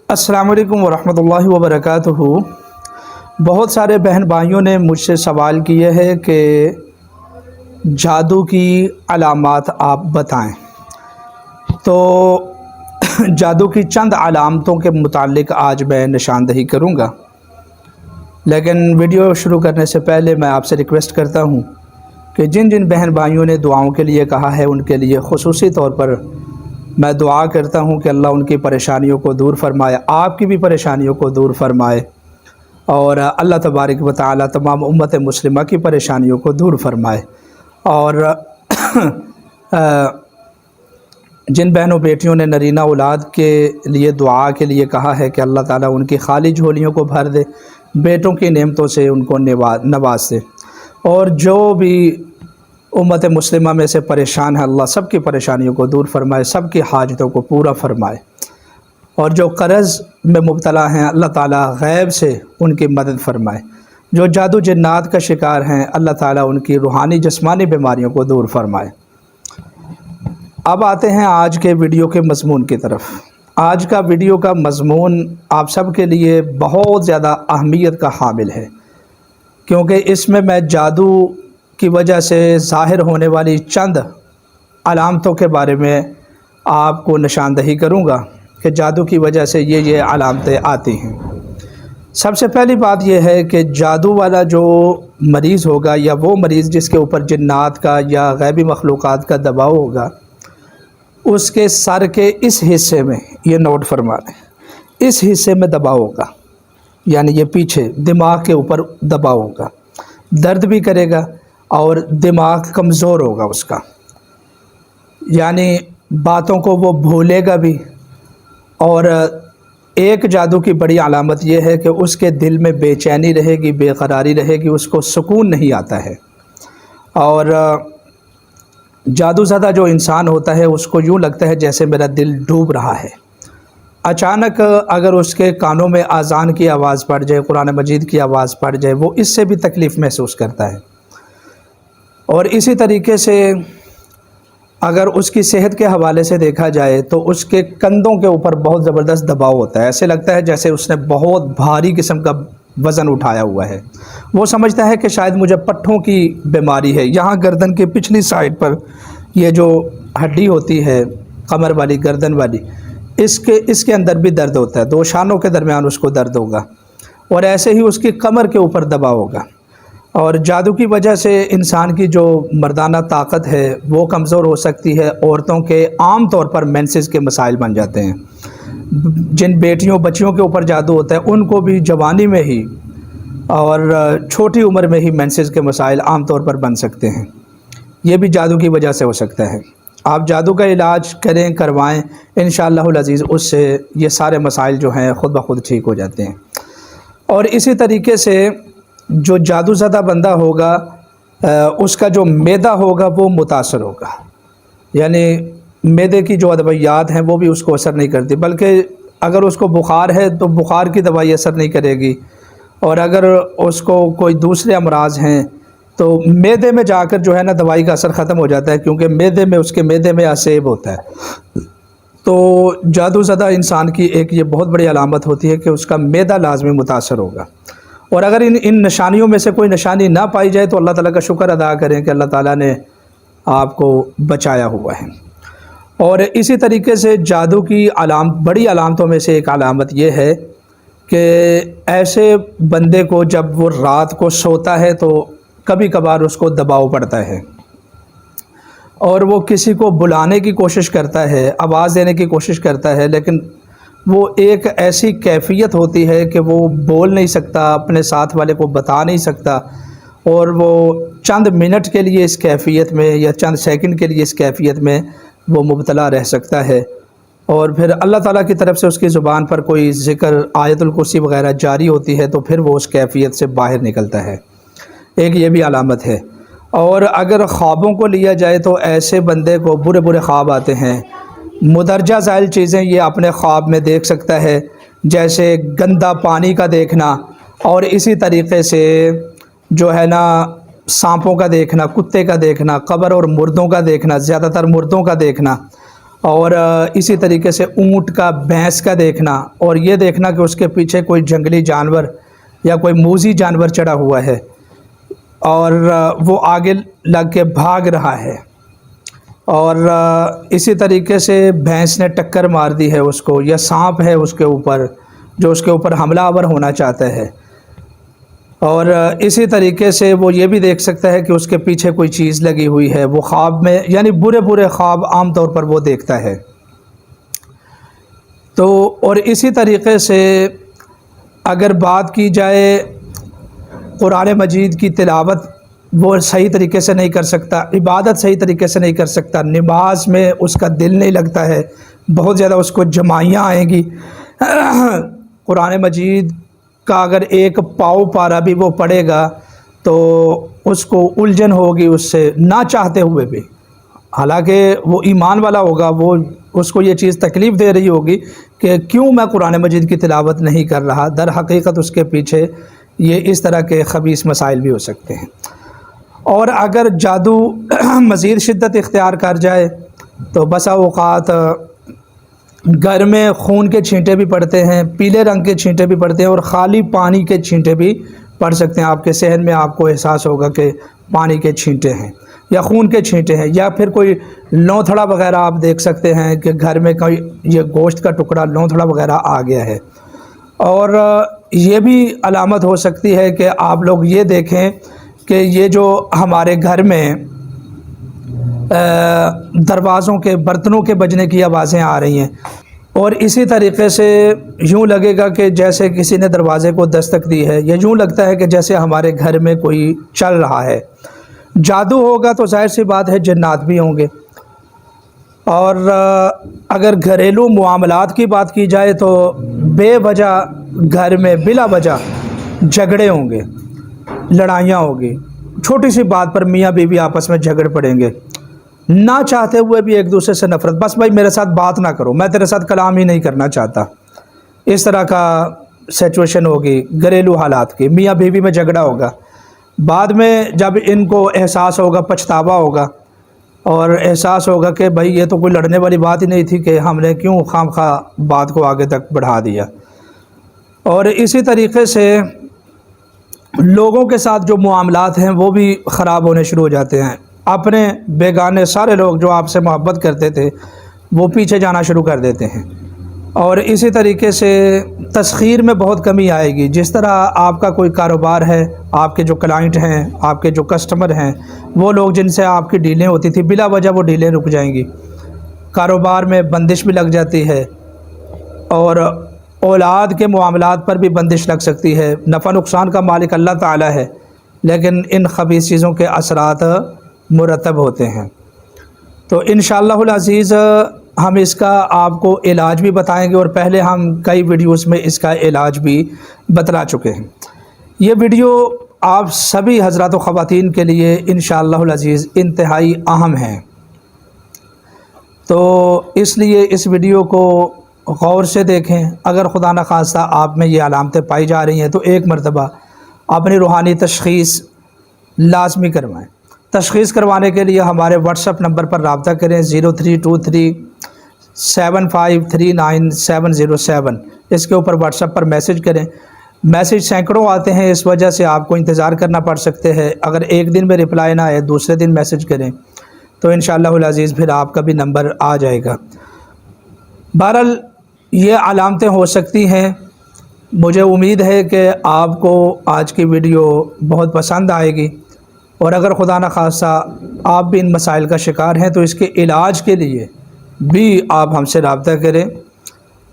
السلام علیکم ورحمۃ اللہ وبرکاتہ۔ بہت سارے بہن بھائیوں نے مجھ سے سوال کیے ہے کہ جادو کی علامات آپ بتائیں، تو جادو کی چند علامتوں کے متعلق آج میں نشاندہی کروں گا، لیکن ویڈیو شروع کرنے سے پہلے میں آپ سے ریکویسٹ کرتا ہوں کہ جن جن بہن بھائیوں نے دعاؤں کے لیے کہا ہے ان کے لیے خصوصی طور پر میں دعا کرتا ہوں کہ اللہ ان کی پریشانیوں کو دور فرمائے، آپ کی بھی پریشانیوں کو دور فرمائے، اور اللہ تبارک و تعالی تمام امت مسلمہ کی پریشانیوں کو دور فرمائے۔ اور جن بہنوں بیٹیوں نے نرینہ اولاد کے لیے دعا کے لیے کہا ہے کہ اللہ تعالیٰ ان کی خالی جھولیوں کو بھر دے، بیٹوں کی نعمتوں سے ان کو نواز دے، اور جو بھی امت مسلمہ میں سے پریشان ہے اللہ سب کی پریشانیوں کو دور فرمائے، سب کی حاجتوں کو پورا فرمائے، اور جو قرض میں مبتلا ہیں اللہ تعالیٰ غیب سے ان کی مدد فرمائے، جو جادو جنات کا شکار ہیں اللہ تعالیٰ ان کی روحانی جسمانی بیماریوں کو دور فرمائے۔ اب آتے ہیں آج کے ویڈیو کے مضمون کی طرف۔ آج کا ویڈیو کا مضمون آپ سب کے لیے بہت زیادہ اہمیت کا حامل ہے، کیونکہ اس میں جادو کی وجہ سے ظاہر ہونے والی چند علامتوں کے بارے میں آپ کو نشاندہی کروں گا کہ جادو کی وجہ سے یہ علامتیں آتی ہیں۔ سب سے پہلی بات یہ ہے کہ جادو والا جو مریض ہوگا یا وہ مریض جس کے اوپر جنات کا یا غیبی مخلوقات کا دباؤ ہوگا، اس کے سر کے اس حصے میں، یہ نوٹ فرما لیں، اس حصے میں دباؤ ہوگا، یعنی یہ پیچھے دماغ کے اوپر دباؤ ہوگا، درد بھی کرے گا اور دماغ کمزور ہوگا اس کا، یعنی باتوں کو وہ بھولے گا بھی۔ اور ایک جادو کی بڑی علامت یہ ہے کہ اس کے دل میں بے چینی رہے گی، بے قراری رہے گی، اس کو سکون نہیں آتا ہے، اور جادو زدہ جو انسان ہوتا ہے اس کو یوں لگتا ہے جیسے میرا دل ڈوب رہا ہے۔ اچانک اگر اس کے کانوں میں اذان کی آواز پڑ جائے، قرآن مجید کی آواز پڑ جائے، وہ اس سے بھی تکلیف محسوس کرتا ہے۔ اور اسی طریقے سے اگر اس کی صحت کے حوالے سے دیکھا جائے تو اس کے کندھوں کے اوپر بہت زبردست دباؤ ہوتا ہے، ایسے لگتا ہے جیسے اس نے بہت بھاری قسم کا وزن اٹھایا ہوا ہے۔ وہ سمجھتا ہے کہ شاید مجھے پٹھوں کی بیماری ہے، یہاں گردن کے پچھلی سائڈ پر یہ جو ہڈی ہوتی ہے کمر والی، گردن والی، اس کے اندر بھی درد ہوتا ہے، دو شانوں کے درمیان اس کو درد ہوگا، اور ایسے ہی اس کی کمر کے اوپر دباؤ ہوگا۔ اور جادو کی وجہ سے انسان کی جو مردانہ طاقت ہے وہ کمزور ہو سکتی ہے، عورتوں کے عام طور پر مینسز کے مسائل بن جاتے ہیں۔ جن بیٹیوں بچیوں کے اوپر جادو ہوتا ہے ان کو بھی جوانی میں ہی اور چھوٹی عمر میں ہی مینسز کے مسائل عام طور پر بن سکتے ہیں، یہ بھی جادو کی وجہ سے ہو سکتا ہے۔ آپ جادو کا علاج کریں، کروائیں، انشاءاللہ العزیز اس سے یہ سارے مسائل جو ہیں خود بخود ٹھیک ہو جاتے ہیں۔ اور اسی طریقے سے جو جادو زدہ بندہ ہوگا اس کا جو معدہ ہوگا وہ متاثر ہوگا، یعنی معدے کی جو ادویات ہیں وہ بھی اس کو اثر نہیں کرتی، بلکہ اگر اس کو بخار ہے تو بخار کی دوائی اثر نہیں کرے گی، اور اگر اس کو کوئی دوسرے امراض ہیں تو معدے میں جا کر جو ہے نا دوائی کا اثر ختم ہو جاتا ہے، کیونکہ اس کے معدے میں اسیب ہوتا ہے۔ تو جادو زدہ انسان کی ایک یہ بہت بڑی علامت ہوتی ہے کہ اس کا معدہ لازمی متاثر ہوگا۔ اور اگر ان نشانیوں میں سے کوئی نشانی نہ پائی جائے تو اللہ تعالیٰ کا شکر ادا کریں کہ اللہ تعالیٰ نے آپ کو بچایا ہوا ہے۔ اور اسی طریقے سے جادو کی بڑی علامتوں میں سے ایک علامت یہ ہے کہ ایسے بندے کو جب وہ رات کو سوتا ہے تو کبھی کبھار اس کو دباؤ پڑتا ہے، اور وہ کسی کو بلانے کی کوشش کرتا ہے، آواز دینے کی کوشش کرتا ہے، لیکن وہ ایک ایسی کیفیت ہوتی ہے کہ وہ بول نہیں سکتا، اپنے ساتھ والے کو بتا نہیں سکتا، اور وہ چند منٹ کے لیے اس کیفیت میں یا چند سیکنڈ کے لیے اس کیفیت میں وہ مبتلا رہ سکتا ہے، اور پھر اللہ تعالیٰ کی طرف سے اس کی زبان پر کوئی ذکر، آیت الکرسی وغیرہ جاری ہوتی ہے تو پھر وہ اس کیفیت سے باہر نکلتا ہے، ایک یہ بھی علامت ہے۔ اور اگر خوابوں کو لیا جائے تو ایسے بندے کو برے خواب آتے ہیں، مدرجہ ذیل چیزیں یہ اپنے خواب میں دیکھ سکتا ہے، جیسے گندا پانی کا دیکھنا، اور اسی طریقے سے جو ہے نا سانپوں کا دیکھنا، کتے کا دیکھنا، قبر اور مردوں کا دیکھنا، زیادہ تر مردوں کا دیکھنا، اور اسی طریقے سے اونٹ کا، بھینس کا دیکھنا، اور یہ دیکھنا کہ اس کے پیچھے کوئی جنگلی جانور یا کوئی موذی جانور چڑھا ہوا ہے اور وہ آگے لگ کے بھاگ رہا ہے، اور اسی طریقے سے بھینس نے ٹکر مار دی ہے اس کو، یا سانپ ہے اس کے اوپر جو اس کے اوپر حملہ آور ہونا چاہتا ہے، اور اسی طریقے سے وہ یہ بھی دیکھ سکتا ہے کہ اس کے پیچھے کوئی چیز لگی ہوئی ہے۔ وہ خواب میں، یعنی برے برے خواب عام طور پر وہ دیکھتا ہے۔ تو اور اسی طریقے سے اگر بات کی جائے قرآن مجید کی تلاوت، وہ صحیح طریقے سے نہیں کر سکتا، عبادت صحیح طریقے سے نہیں کر سکتا، نماز میں اس کا دل نہیں لگتا ہے، بہت زیادہ اس کو جمائیاں آئیں گی۔ قرآن مجید کا اگر ایک پاؤ پارا بھی وہ پڑھے گا تو اس کو الجھن ہوگی اس سے، نہ چاہتے ہوئے بھی، حالانکہ وہ ایمان والا ہوگا، وہ اس کو یہ چیز تکلیف دے رہی ہوگی کہ کیوں میں قرآن مجید کی تلاوت نہیں کر رہا، در حقیقت اس کے پیچھے یہ اس طرح کے خبیث مسائل بھی ہو سکتے ہیں۔ اور اگر جادو مزید شدت اختیار کر جائے تو بسا اوقات گھر میں خون کے چھینٹے بھی پڑتے ہیں، پیلے رنگ کے چھینٹے بھی پڑتے ہیں، اور خالی پانی کے چھینٹے بھی پڑ سکتے ہیں۔ آپ کے صحن میں آپ کو احساس ہوگا کہ پانی کے چھینٹے ہیں یا خون کے چھینٹے ہیں، یا پھر کوئی لونتھڑا وغیرہ آپ دیکھ سکتے ہیں کہ گھر میں کوئی یہ گوشت کا ٹکڑا لونتھڑا وغیرہ آ گیا ہے۔ اور یہ بھی علامت ہو سکتی ہے کہ آپ لوگ یہ دیکھیں کہ یہ جو ہمارے گھر میں دروازوں کے برتنوں کے بجنے کی آوازیں آ رہی ہیں، اور اسی طریقے سے یوں لگے گا کہ جیسے کسی نے دروازے کو دستک دی ہے، یا یوں لگتا ہے کہ جیسے ہمارے گھر میں کوئی چل رہا ہے۔ جادو ہوگا تو ظاہر سی بات ہے جنات بھی ہوں گے۔ اور اگر گھریلو معاملات کی بات کی جائے تو بے وجہ گھر میں بلا وجہ جھگڑے ہوں گے، لڑائیاں ہوگی، چھوٹی سی بات پر میاں بیوی آپس میں جھگڑ پڑیں گے، نہ چاہتے ہوئے بھی ایک دوسرے سے نفرت، بس بھائی میرے ساتھ بات نہ کرو، میں تیرے ساتھ کلام ہی نہیں کرنا چاہتا، اس طرح کا سچویشن ہوگی گھریلو حالات کی، میاں بیوی میں جھگڑا ہوگا۔ بعد میں جب ان کو احساس ہوگا، پچھتاوا ہوگا، اور احساس ہوگا کہ بھائی یہ تو کوئی لڑنے والی بات ہی نہیں تھی کہ ہم نے کیوں خام خواہ بات کو آگے تک بڑھا دیا۔ اور اسی طریقے سے لوگوں کے ساتھ جو معاملات ہیں وہ بھی خراب ہونے شروع ہو جاتے ہیں، اپنے بیگانے سارے لوگ جو آپ سے محبت کرتے تھے وہ پیچھے جانا شروع کر دیتے ہیں۔ اور اسی طریقے سے تسخیر میں بہت کمی آئے گی۔ جس طرح آپ کا کوئی کاروبار ہے، آپ کے جو کلائنٹ ہیں، آپ کے جو کسٹمر ہیں، وہ لوگ جن سے آپ کی ڈیلیں ہوتی تھی بلا وجہ وہ ڈیلیں رک جائیں گی، کاروبار میں بندش بھی لگ جاتی ہے، اور اولاد کے معاملات پر بھی بندش لگ سکتی ہے۔ نفع نقصان کا مالک اللہ تعالی ہے، لیکن ان خبیث چیزوں کے اثرات مرتب ہوتے ہیں۔ تو انشاءاللہ العزیز ہم اس کا آپ کو علاج بھی بتائیں گے، اور پہلے ہم کئی ویڈیوز میں اس کا علاج بھی بتلا چکے ہیں۔ یہ ویڈیو آپ سبھی حضرات و خواتین کے لیے انشاءاللہ العزیز انتہائی اہم ہیں، تو اس لیے اس ویڈیو کو غور سے دیکھیں۔ اگر خدا نخواستہ آپ میں یہ علامتیں پائی جا رہی ہیں تو ایک مرتبہ اپنی روحانی تشخیص لازمی کروائیں۔ تشخیص کروانے کے لیے ہمارے واٹس ایپ نمبر پر رابطہ کریں 032375390707، اس کے اوپر واٹس ایپ پر میسج کریں۔ میسج سینکڑوں آتے ہیں، اس وجہ سے آپ کو انتظار کرنا پڑ سکتے ہیں۔ اگر ایک دن میں رپلائی نہ آئے، دوسرے دن میسج کریں تو انشاءاللہ العزیز پھر آپ کا بھی نمبر آ جائے گا۔ بہرحال یہ علامتیں ہو سکتی ہیں۔ مجھے امید ہے کہ آپ کو آج کی ویڈیو بہت پسند آئے گی، اور اگر خدا نخواستہ آپ بھی ان مسائل کا شکار ہیں تو اس کے علاج کے لیے بھی آپ ہم سے رابطہ کریں۔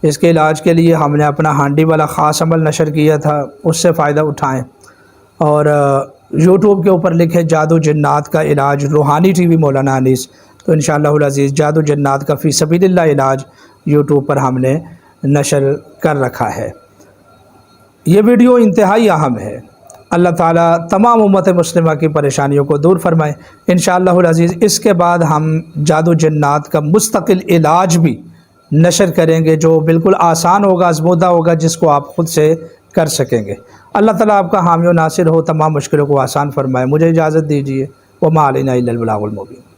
اس کے علاج کے لیے ہم نے اپنا ہانڈی والا خاص عمل نشر کیا تھا، اس سے فائدہ اٹھائیں، اور یوٹیوب کے اوپر لکھیں جادو جنات کا علاج روحانی ٹی وی مولانا انیس، تو انشاءاللہ العزیز جادو جنات کا فی سبیل اللہ علاج یوٹیوب پر ہم نے نشر کر رکھا ہے۔ یہ ویڈیو انتہائی اہم ہے۔ اللہ تعالیٰ تمام امت مسلمہ کی پریشانیوں کو دور فرمائے۔ انشاءاللہ العزیز اس کے بعد ہم جادو جنات کا مستقل علاج بھی نشر کریں گے، جو بالکل آسان ہوگا، آزمودہ ہوگا، جس کو آپ خود سے کر سکیں گے۔ اللہ تعالیٰ آپ کا حامی و ناصر ہو، تمام مشکلوں کو آسان فرمائے۔ مجھے اجازت دیجیے، وما علینا الا البلاغ المبین۔